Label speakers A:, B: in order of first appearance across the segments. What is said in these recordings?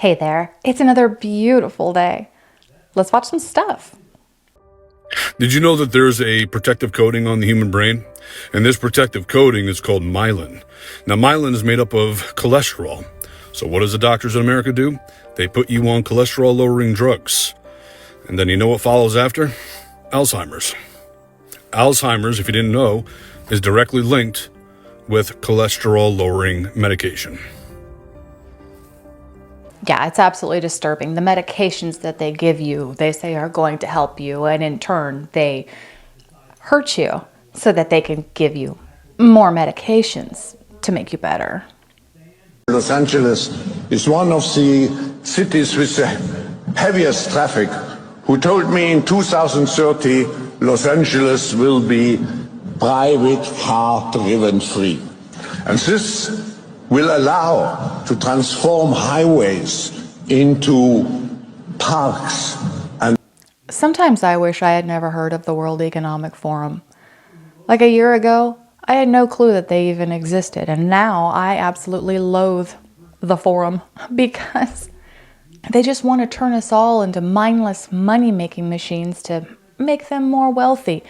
A: Hey there, it's another beautiful day. Let's watch some stuff.
B: Did you know that there's a protective coating on the human brain? And this protective coating is called myelin. Now, myelin is made up of cholesterol. So what does the doctors in America do? They put you on cholesterol-lowering drugs. And then you know what follows after? Alzheimer's. Alzheimer's, if you didn't know, is directly linked with cholesterol-lowering medication.
A: Yeah, it's absolutely disturbing. The medications that they give you, they say are going to help you, and in turn, they hurt you so that they can give you more medications to make you better.
C: Los Angeles is one of the cities with the heaviest traffic. Who told me in 2030 Los Angeles will be private car driven free. And this will allow to transform highways into parks. And
A: Sometimes I wish I had never heard of the World Economic Forum. Like a year ago, I had no clue that they even existed, and now I absolutely loathe the forum because they just want to turn us all into mindless money-making machines to make them more wealthy.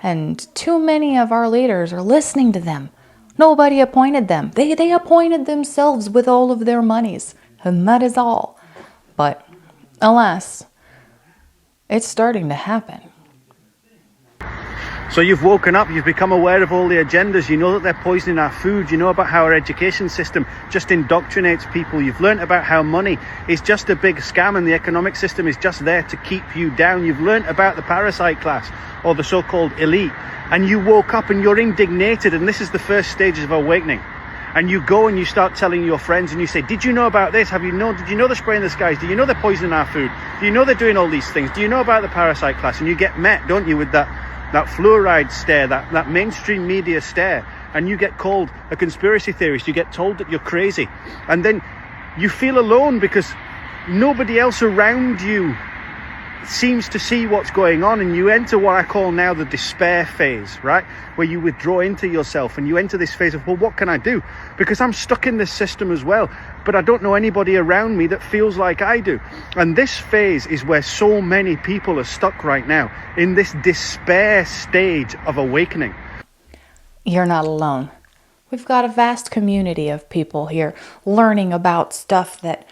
A: And too many of our leaders are listening to them. Nobody appointed them. They appointed themselves with all of their monies, and that is all. But alas, it's starting to happen.
D: So you've woken up, you've become aware of all the agendas, you know that they're poisoning our food, you know about how our education system just indoctrinates people, you've learnt about how money is just a big scam and the economic system is just there to keep you down. You've learnt about the parasite class, or the so-called elite, and you woke up and you're indignated, and this is the first stages of awakening. And you go and you start telling your friends and you say, did you know about this? Did you know they're spraying the skies? Do you know they're poisoning our food? Do you know they're doing all these things? Do you know about the parasite class? And you get met, don't you, with that fluoride stare, that mainstream media stare, and you get called a conspiracy theorist, you get told that you're crazy, and then you feel alone because nobody else around you seems to see what's going on, and you enter what I call now the despair phase, right? Where you withdraw into yourself and you enter this phase of, well, what can I do? Because I'm stuck in this system as well, but I don't know anybody around me that feels like I do. And this phase is where so many people are stuck right now, in this despair stage of awakening.
A: You're not alone. We've got a vast community of people here learning about stuff that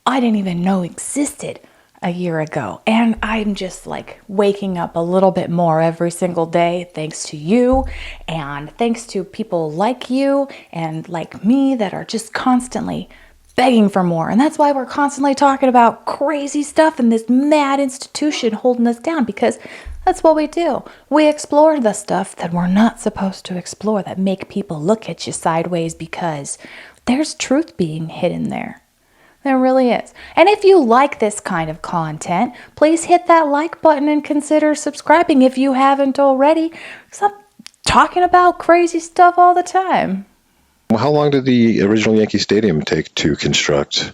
A: I didn't even know existed a year ago. And I'm just like waking up a little bit more every single day thanks to you and thanks to people like you and like me that are just constantly begging for more. And that's why we're constantly talking about crazy stuff and this mad institution holding us down, because that's what we do. We explore the stuff that we're not supposed to explore, that make people look at you sideways, because there's truth being hidden there. There really is. And if you like this kind of content, please hit that like button and consider subscribing if you haven't already, because I'm talking about crazy stuff all the time.
E: Well, how long did the original Yankee Stadium take to construct?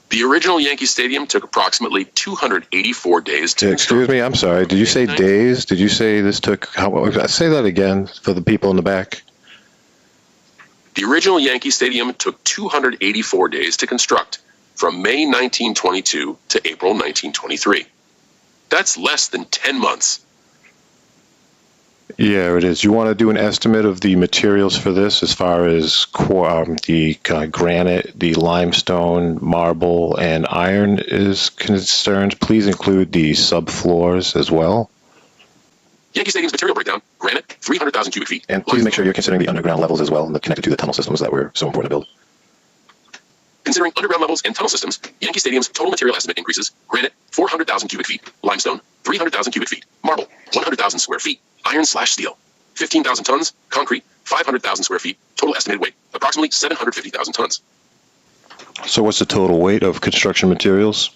F: The original Yankee Stadium took approximately 284 days to
E: Excuse me, I'm sorry. Did you say days? Did you say this took... Say that again for the people in the back.
F: The original Yankee Stadium took 284 days to construct, from May 1922 to April 1923. That's less than 10 months.
E: Yeah, it is. You want to do an estimate of the materials for this as far as the granite, the limestone, marble, and iron is concerned? Please include the subfloors as well.
F: Yankee Stadium's material breakdown: granite, 300,000 cubic feet.
E: And please make sure you're considering the underground levels as well, and connected to the tunnel systems that were so important to build.
F: Considering underground levels and tunnel systems, Yankee Stadium's total material estimate increases: granite, 400,000 cubic feet; limestone, 300,000 cubic feet; marble, 100,000 square feet; iron/steel, 15,000 tons; concrete, 500,000 square feet. Total estimated weight, approximately 750,000 tons.
E: So what's the total weight of construction materials?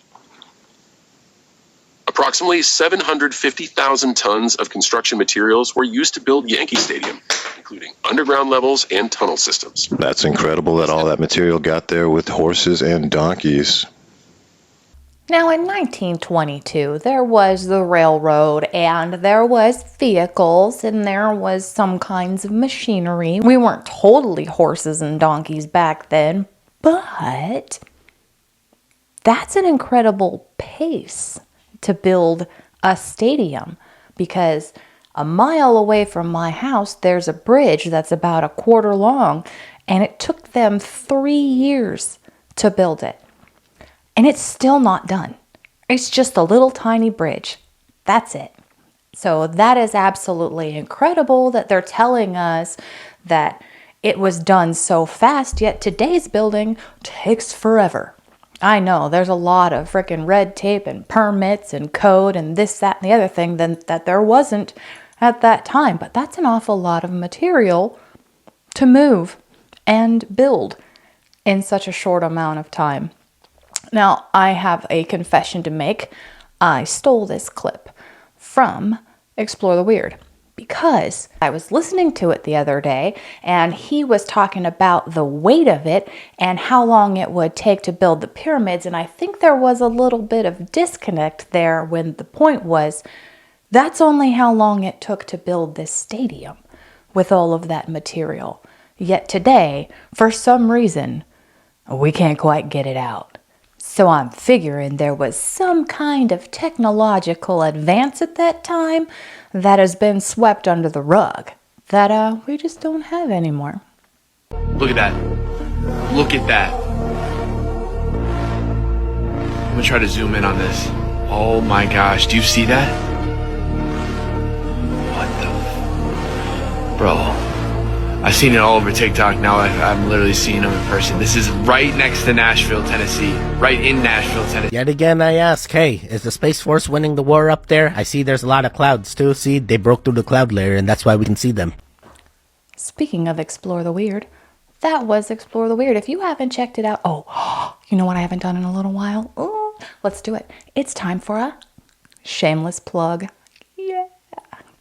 F: Approximately 750,000 tons of construction materials were used to build Yankee Stadium, including underground levels and tunnel systems.
E: That's incredible that all that material got there with horses and donkeys.
A: Now, in 1922, there was the railroad, and there was vehicles, and there was some kinds of machinery. We weren't totally horses and donkeys back then, but That's an incredible pace to build a stadium, because a mile away from my house, there's a bridge that's about a quarter long, and it took them 3 years to build it. And it's still not done. It's just a little tiny bridge. That's it. So that is absolutely incredible that they're telling us that it was done so fast, yet today's building takes forever. I know there's a lot of freaking red tape and permits and code and this, that, and the other thing that there wasn't at that time. But that's an awful lot of material to move and build in such a short amount of time. Now, I have a confession to make. I stole this clip from Explore the Weird because I was listening to it the other day, and he was talking about the weight of it and how long it would take to build the pyramids. And I think there was a little bit of disconnect there when the point was that's only how long it took to build this stadium with all of that material. Yet today, for some reason, we can't quite get it out. So I'm figuring there was some kind of technological advance at that time that has been swept under the rug that we just don't have anymore.
G: Look at that. Look at that. I'm gonna try to zoom in on this. Oh my gosh, do you see that? What the... Bro. I've seen it all over TikTok. Now I'm literally seeing them in person. This is right next to Nashville, Tennessee. Right in Nashville, Tennessee.
H: Yet again, I ask, hey, is the Space Force winning the war up there? I see there's a lot of clouds, too. See, they broke through the cloud layer, and that's why we can see them.
A: Speaking of Explore the Weird, that was Explore the Weird. If you haven't checked it out, you know what I haven't done in a little while? Ooh, let's do it. It's time for a shameless plug. Yeah.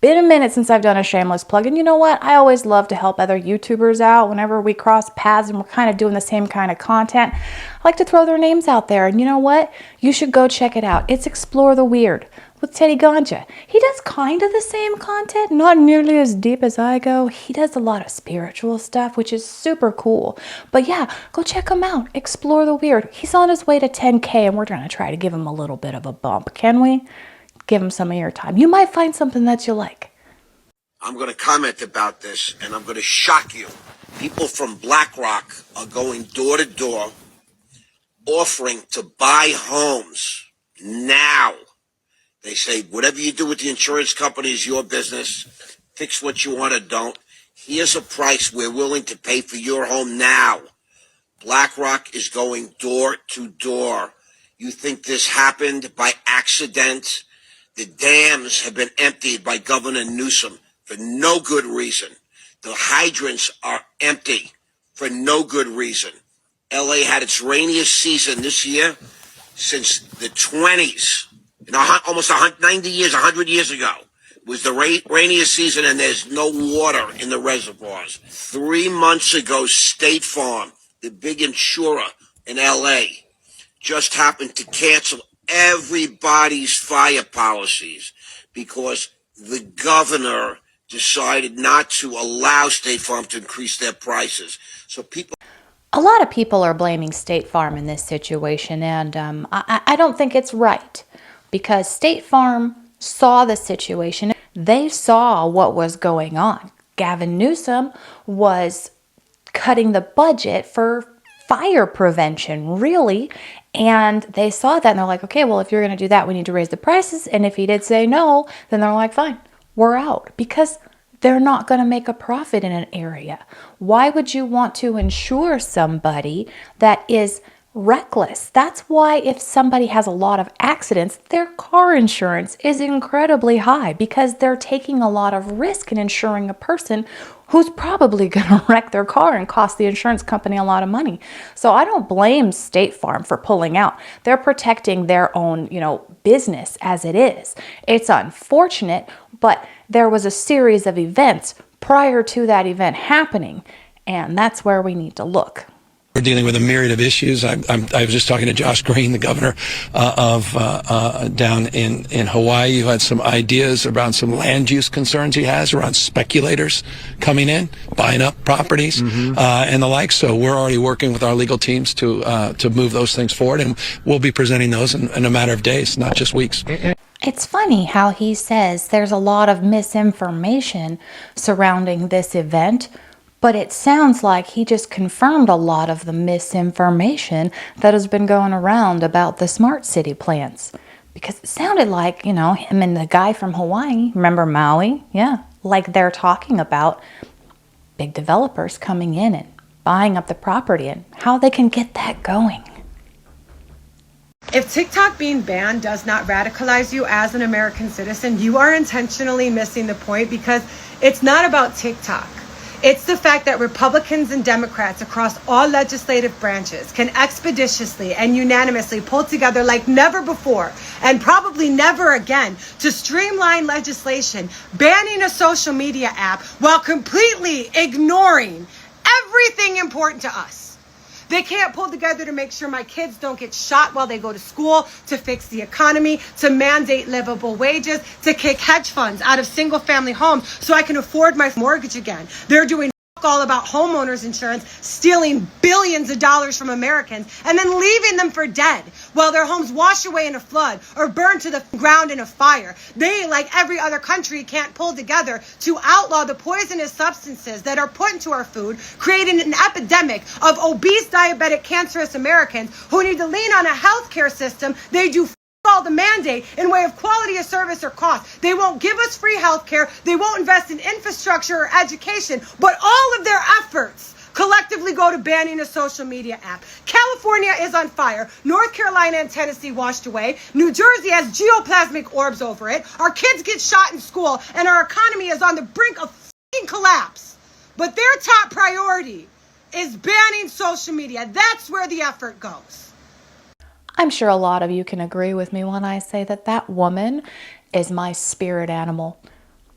A: Been a minute since I've done a shameless plug, and you know what? I always love to help other YouTubers out whenever we cross paths and we're kind of doing the same kind of content. I like to throw their names out there, and you know what? You should go check it out. It's Explore the Weird with Teddy Ganja. He does kind of the same content, not nearly as deep as I go. He does a lot of spiritual stuff, which is super cool. But yeah, go check him out. Explore the Weird. He's on his way to 10K, and we're going to try to give him a little bit of a bump. Can we? Give him some of your time. You might find something that you like.
I: I'm going to comment about this, and I'm going to shock you. People from BlackRock are going door to door offering to buy homes now. They say, whatever you do with the insurance company is your business. Fix what you want or don't. Here's a price we're willing to pay for your home now. BlackRock is going door to door. You think this happened by accident? The dams have been emptied by Governor Newsom for no good reason. The hydrants are empty for no good reason. LA had its rainiest season this year since the 20s. Almost 90 years, 100 years ago was the rainiest season, and there's no water in the reservoirs. 3 months ago, State Farm, the big insurer in LA, just happened to cancel everybody's fire policies because the governor decided not to allow State Farm to increase their prices. So
A: a lot of people are blaming State Farm in this situation, and I don't think it's right, because State Farm saw the situation. They saw what was going on. Gavin Newsom was cutting the budget for fire prevention, really. And they saw that and they're like, okay, well, if you're going to do that, we need to raise the prices. And if he did say no, then they're like, fine, we're out, because they're not going to make a profit in an area. Why would you want to insure somebody that is reckless? That's why if somebody has a lot of accidents, their car insurance is incredibly high, because they're taking a lot of risk in insuring a person who's probably going to wreck their car and cost the insurance company a lot of money. So I don't blame State Farm for pulling out. They're protecting their own, business as it is. It's unfortunate, but there was a series of events prior to that event happening, and that's where we need to look.
J: We're dealing with a myriad of issues. I was just talking to Josh Green, the governor down in Hawaii, who had some ideas around some land use concerns he has around speculators coming in, buying up properties, and the like. So we're already working with our legal teams to move those things forward, and we'll be presenting those in a matter of days, not just weeks.
A: It's funny how he says there's a lot of misinformation surrounding this event, but it sounds like he just confirmed a lot of the misinformation that has been going around about the smart city plans. Because it sounded like, him and the guy from Hawaii, remember Maui? Yeah, like they're talking about big developers coming in and buying up the property and how they can get that going.
K: If TikTok being banned does not radicalize you as an American citizen, you are intentionally missing the point, because it's not about TikTok. It's the fact that Republicans and Democrats across all legislative branches can expeditiously and unanimously pull together like never before, and probably never again, to streamline legislation banning a social media app while completely ignoring everything important to us. They can't pull together to make sure my kids don't get shot while they go to school, to fix the economy, to mandate livable wages, to kick hedge funds out of single-family homes so I can afford my mortgage again. They're doing all about homeowners insurance, stealing billions of dollars from Americans, and then leaving them for dead while their homes wash away in a flood or burn to the ground in a fire. They, like every other country, can't pull together to outlaw the poisonous substances that are put into our food, creating an epidemic of obese, diabetic, cancerous Americans who need to lean on a healthcare system they do all the mandate in way of quality of service or cost. They won't give us free health care. They won't invest in infrastructure or education, but all of their efforts collectively go to banning a social media app. California is on fire. North Carolina and Tennessee washed away. New Jersey has geoplasmic orbs over it. Our kids get shot in school, and our economy is on the brink of f***ing collapse. But their top priority is banning social media. That's where the effort goes.
A: I'm sure a lot of you can agree with me when I say that that woman is my spirit animal.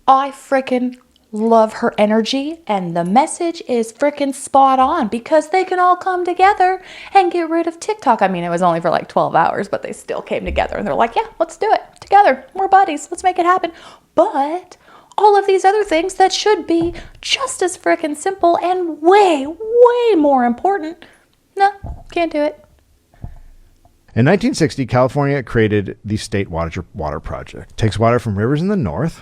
A: I frickin' love her energy, and the message is frickin' spot on, because they can all come together and get rid of TikTok. I mean, it was only for like 12 hours, but they still came together and they're like, yeah, let's do it together. We're buddies. Let's make it happen. But all of these other things that should be just as frickin' simple and way, way more important, no, can't do it.
L: In 1960, California created the State Water Project. Takes water from rivers in the north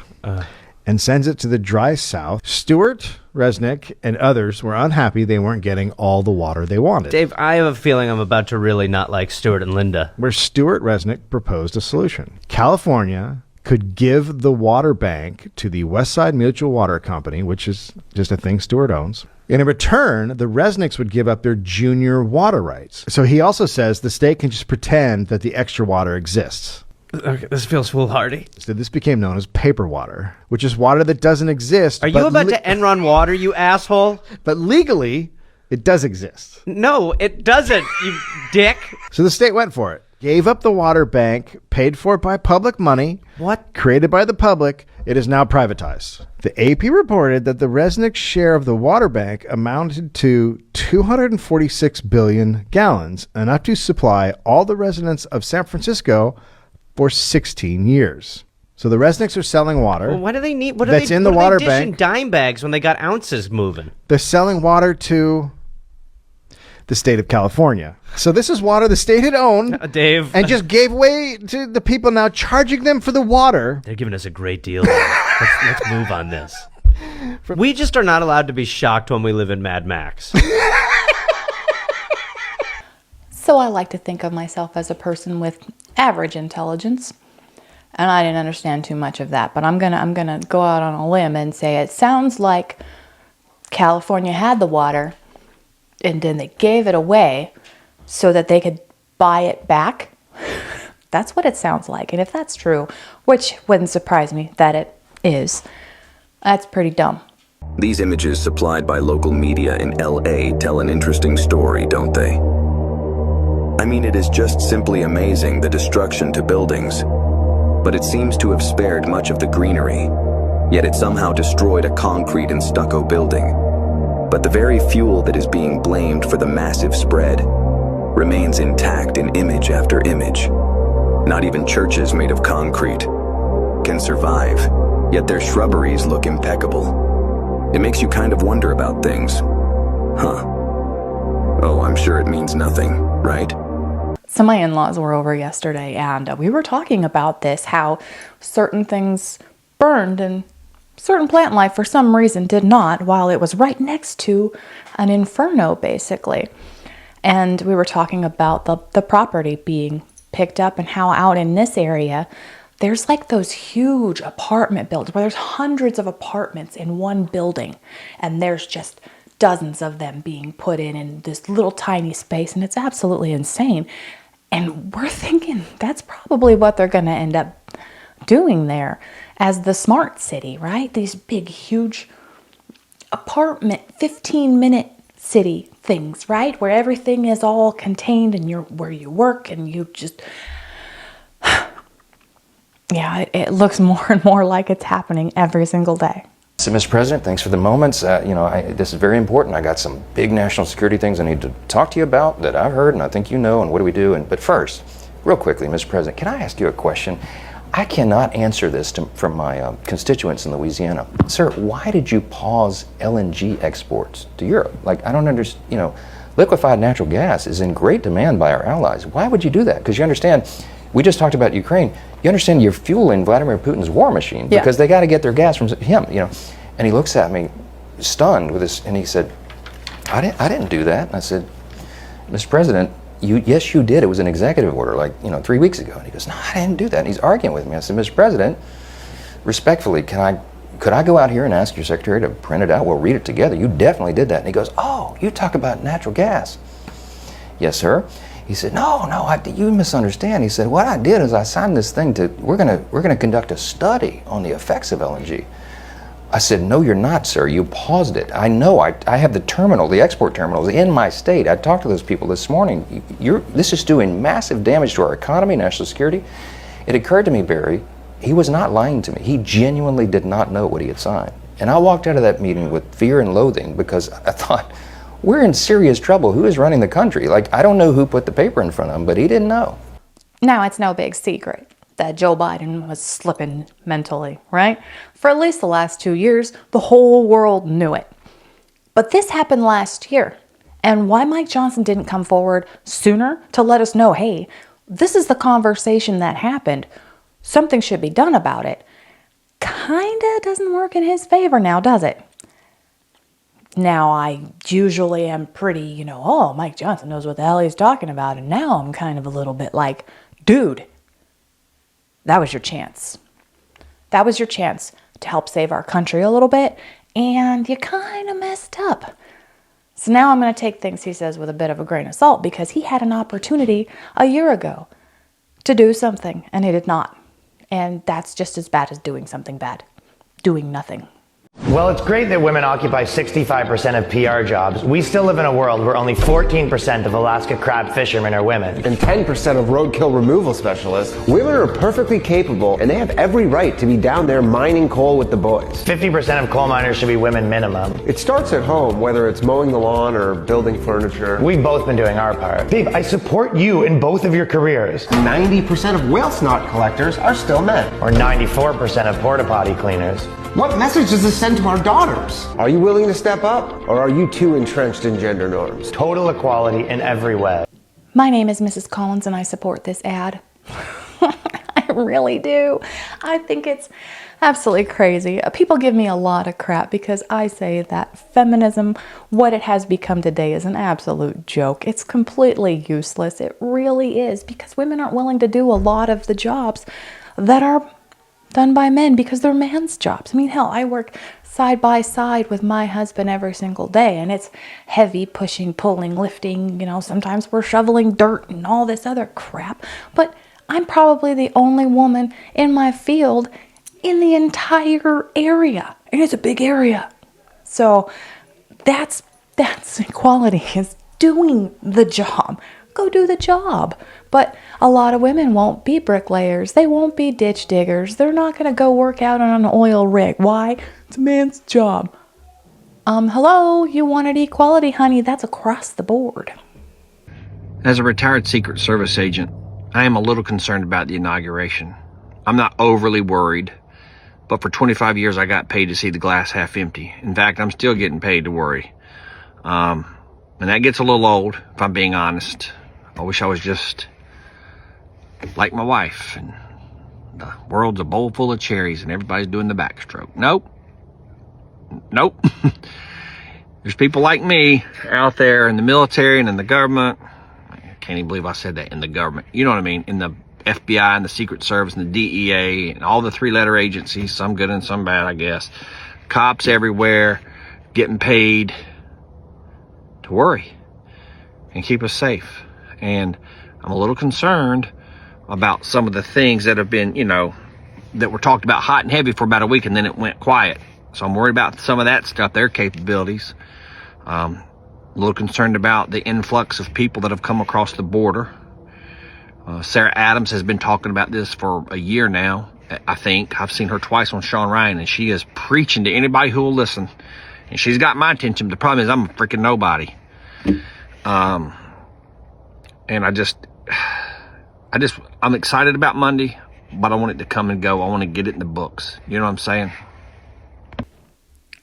L: and sends it to the dry south. Stewart, Resnick, and others were unhappy they weren't getting all the water they wanted.
M: Dave, I have a feeling I'm about to really not like Stewart and Linda.
L: Where Stewart Resnick proposed a solution. California could give the water bank to the Westside Mutual Water Company, which is just a thing Stewart owns. And in return, the Resnicks would give up their junior water rights. So he also says the state can just pretend that the extra water exists.
M: Okay, this feels foolhardy.
L: So this became known as paper water, which is water that doesn't exist.
M: Are you about to Enron water, you asshole?
L: But legally, it does exist.
M: No, it doesn't, you dick.
L: So the state went for it. Gave up the water bank, paid for it by public money.
M: What?
L: Created by the public. It is now privatized. The AP reported that the Resnick share of the water bank amounted to 246 billion gallons, enough to supply all the residents of San Francisco for 16 years. So the Resnicks are selling water.
M: Well, why do they need? What are
L: that's
M: they,
L: in the
M: what
L: water
M: are they dishing
L: bank?
M: Dime bags when they got ounces moving.
L: They're selling water to the state of California. So this is water the state had owned,
M: Dave,
L: and just gave away to the people, now charging them for the water.
M: They're giving us a great deal. Let's move on this. We just are not allowed to be shocked when we live in Mad Max.
A: So I like to think of myself as a person with average intelligence, and I didn't understand too much of that. But I'm gonna go out on a limb and say it sounds like California had the water, and then they gave it away so that they could buy it back. That's what it sounds like. And if that's true, which wouldn't surprise me that it is, that's pretty dumb.
N: These images supplied by local media in LA tell an interesting story, don't they? I mean, it is just simply amazing, the destruction to buildings. But it seems to have spared much of the greenery. Yet it somehow destroyed a concrete and stucco building. But the very fuel that is being blamed for the massive spread remains intact in image after image. Not even churches made of concrete can survive, yet their shrubberies look impeccable. It makes you kind of wonder about things. Huh. Oh, I'm sure it means nothing, right?
A: So my in-laws were over yesterday, and we were talking about this, how certain things burned and certain plant life for some reason did not, while it was right next to an inferno, basically. And we were talking about the property being picked up and how out in this area, there's like those huge apartment buildings where there's hundreds of apartments in one building, and there's just dozens of them being put in this little tiny space, and it's absolutely insane. And we're thinking that's probably what they're going to end up doing there as the smart city, right? These big, huge apartment, 15-minute city things, right? Where everything is all contained and you're where you work and you just... Yeah, it looks more and more like it's happening every single day.
O: So, Mr. President, thanks for the moments. This is very important. I got some big national security things I need to talk to you about that I've heard and I think you know, and what do we do? But first, real quickly, Mr. President, can I ask you a question? I cannot answer this from my constituents in Louisiana. Sir, why did you pause LNG exports to Europe? Like, I don't understand, liquefied natural gas is in great demand by our allies. Why would you do that? Because you understand, we just talked about Ukraine. You understand you're fueling Vladimir Putin's war machine because they got to get their gas from him, And he looks at me stunned with this, and he said, I didn't do that. And I said, Mr. President, yes, you did. It was an executive order 3 weeks ago. And he goes, no, I didn't do that. And he's arguing with me. I said, Mr. President, respectfully, could I go out here and ask your secretary to print it out? We'll read it together. You definitely did that. And he goes, oh, you talk about natural gas. Yes, sir. He said, no, you misunderstand. He said, what I did is I signed this thing we're gonna conduct a study on the effects of LNG. I said, no, you're not, sir. You paused it. I know. I have the export terminals in my state. I talked to those people this morning. This is doing massive damage to our economy, national security. It occurred to me, Barry, he was not lying to me. He genuinely did not know what he had signed. And I walked out of that meeting with fear and loathing because I thought, we're in serious trouble. Who is running the country? I don't know who put the paper in front of him, but he didn't know.
A: Now, it's no big secret that Joe Biden was slipping mentally, right? For at least the last 2 years, the whole world knew it. But this happened last year. And why Mike Johnson didn't come forward sooner to let us know, hey, this is the conversation that happened. Something should be done about it. Kinda doesn't work in his favor now, does it? Now, I usually am pretty, Mike Johnson knows what the hell he's talking about. And now I'm kind of a little bit like, dude, that was your chance. That was your chance to help save our country a little bit. And you kind of messed up. So now I'm going to take things he says with a bit of a grain of salt because he had an opportunity a year ago to do something and he did not. And that's just as bad as doing something bad. Doing nothing.
P: Well, it's great that women occupy 65% of PR jobs. We still live in a world where only 14% of Alaska crab fishermen are women.
Q: And 10% of roadkill removal specialists. Women are perfectly capable, and they have every right to be down there mining coal with the boys.
P: 50% of coal miners should be women minimum.
Q: It starts at home, whether it's mowing the lawn or building furniture.
P: We've both been doing our part. Babe, I support you in both of your careers.
Q: 90% of whale snot collectors are still men.
P: Or 94% of porta potty cleaners.
Q: What message does this send to our daughters? Are you willing to step up, or are you too entrenched in gender norms?
P: Total equality in every way.
A: My name is Mrs. Collins and I support this ad. I really do. I think it's absolutely crazy. People give me a lot of crap because I say that feminism, what it has become today, is an absolute joke. It's completely useless. It really is, because women aren't willing to do a lot of the jobs that are done by men because they're men's jobs. I mean, hell, I work side by side with my husband every single day, and it's heavy pushing, pulling, lifting, sometimes we're shoveling dirt and all this other crap, but I'm probably the only woman in my field in the entire area, and it's a big area. So that's equality, is doing the job. Go do the job. But a lot of women won't be bricklayers. They won't be ditch diggers. They're not going to go work out on an oil rig. Why? It's a man's job. Hello, you wanted equality, honey. That's across the board.
R: As a retired Secret Service agent, I am a little concerned about the inauguration. I'm not overly worried, but for 25 years I got paid to see the glass half empty. In fact, I'm still getting paid to worry. And that gets a little old, if I'm being honest. I wish I was just like my wife, and the world's a bowl full of cherries and everybody's doing the backstroke. Nope. There's people like me out there in the military and in the government. I can't even believe I said that, in the government. You know what I mean? In the FBI and the Secret Service and the DEA and all the three-letter agencies, some good and some bad, I guess. Cops everywhere getting paid to worry and keep us safe. And I'm a little concerned about some of the things that have been, that were talked about hot and heavy for about a week and then it went quiet. So I'm worried about some of that stuff, their capabilities. A little concerned about the influx of people that have come across the border. Sarah Adams has been talking about this for a year now, I think. I've seen her twice on Sean Ryan, and she is preaching to anybody who will listen. And she's got my attention. The problem is I'm a freaking nobody. And I'm excited about Monday, but I want it to come and go. I want to get it in the books. You know what I'm saying?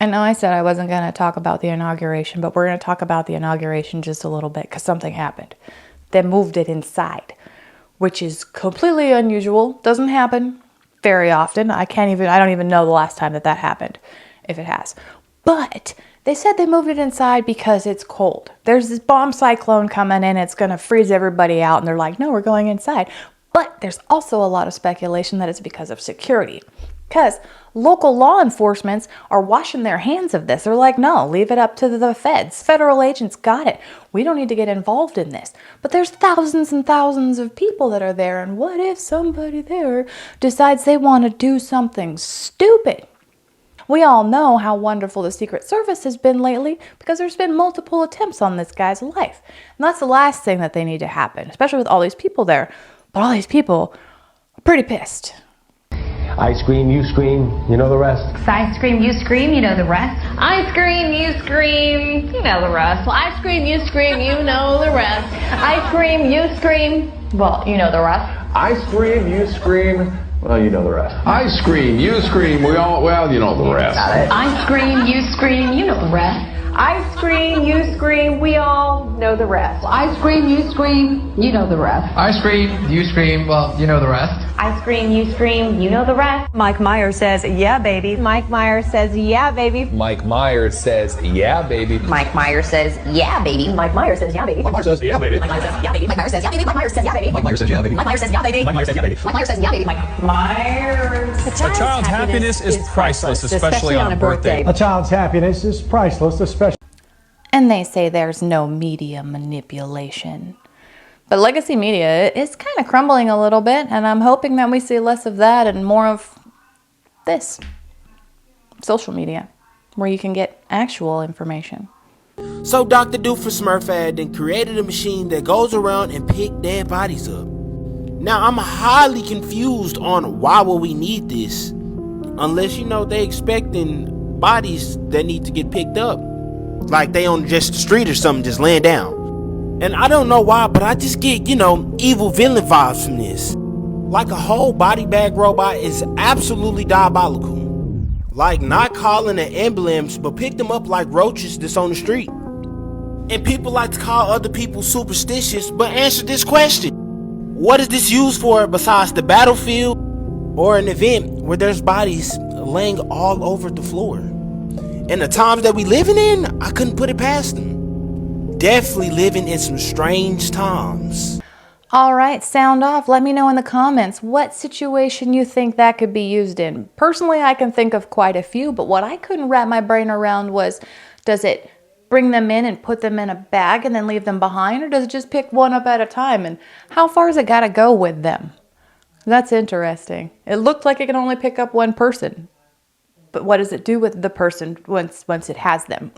A: I know I said I wasn't going to talk about the inauguration, but we're going to talk about the inauguration just a little bit because something happened. They moved it inside, which is completely unusual. Doesn't happen very often. I don't even know the last time that happened, if it has. But they said they moved it inside because it's cold. There's this bomb cyclone coming in. It's going to freeze everybody out. And they're like, no, we're going inside. But there's also a lot of speculation that it's because of security. Because local law enforcement are washing their hands of this. They're like, no, leave it up to the feds. Federal agents got it. We don't need to get involved in this. But there's thousands and thousands of people that are there. And what if somebody there decides they want to do something stupid? We all know how wonderful the Secret Service has been lately because there's been multiple attempts on this guy's life. And that's the last thing that they need to happen, especially with all these people there. But all these people are pretty pissed.
Q: I scream, you scream, you know the rest.
S: I scream, you scream, you know the rest. I scream, you scream, you know the rest. Well, I scream, you scream, you know the rest. I scream, you scream, well, you know the rest.
Q: I scream, you scream, well, you know the rest.
T: I scream, you scream, you know the rest.
S: I scream, you scream, you know the rest. I scream, you scream, we all know the rest. I scream, you scream, you know the rest.
T: I scream, you scream, well, you know the rest.
S: I scream, you scream, you know the rest.
U: Mike Myers says, yeah, baby.
S: Mike Myers says, yeah, baby.
T: Mike Myers says, yeah, baby.
U: Mike Myers says, yeah, baby.
S: Mike Myers says, yeah, baby.
T: Mike Myers says, yeah, baby.
U: Mike Myers says, yeah, baby. Mike Myers says, yeah, baby. Mike Myers says, yeah, baby.
T: Mike Myers says, yeah, baby.
U: Mike Myers says, yeah, baby.
T: Mike Myers says, yeah, baby.
U: Mike Myers says, yeah, baby. Mike Myers.
T: A child's happiness is priceless, especially on a birthday.
V: A child's happiness is priceless, especially.
A: And they say there's no media manipulation. But legacy media is kind of crumbling a little bit, and I'm hoping that we see less of that and more of this. Social media, where you can get actual information.
W: So Dr. Doofenshmirtz then created a machine that goes around and pick dead bodies up. Now I'm highly confused on why would we need this, unless they expecting bodies that need to get picked up. Like they on just the street or something, just laying down. And I don't know why, but I just get, evil villain vibes from this. Like a whole body bag robot is absolutely diabolical. Like not calling an ambulance, but pick them up like roaches that's on the street. And people like to call other people superstitious, but answer this question. What is this used for besides the battlefield or an event where there's bodies laying all over the floor? In the times that we living in, I couldn't put it past them. Definitely living in some strange times.
A: All right, sound off. Let me know in the comments what situation you think that could be used in. Personally, I can think of quite a few, but what I couldn't wrap my brain around was, does it bring them in and put them in a bag and then leave them behind, or does it just pick one up at a time? And how far has it got to go with them? That's interesting. It looked like it can only pick up one person. But what does it do with the person once it has them?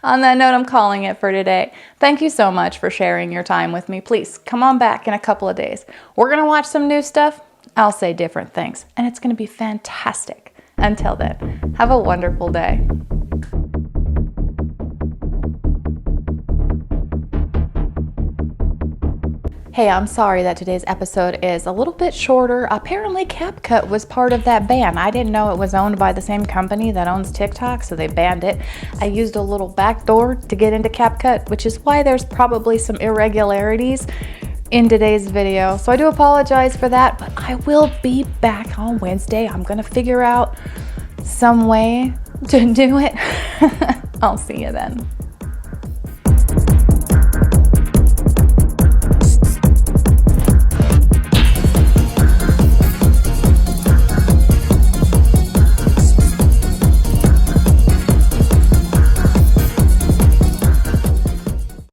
A: On that note, I'm calling it for today. Thank you so much for sharing your time with me. Please come on back in a couple of days. We're going to watch some new stuff. I'll say different things, and it's going to be fantastic. Until then, have a wonderful day. Hey, I'm sorry that today's episode is a little bit shorter. Apparently CapCut was part of that ban. I didn't know it was owned by the same company that owns TikTok, so they banned it. I used a little backdoor to get into CapCut, which is why there's probably some irregularities in today's video. So I do apologize for that, but I will be back on Wednesday. I'm gonna figure out some way to do it. I'll see you then.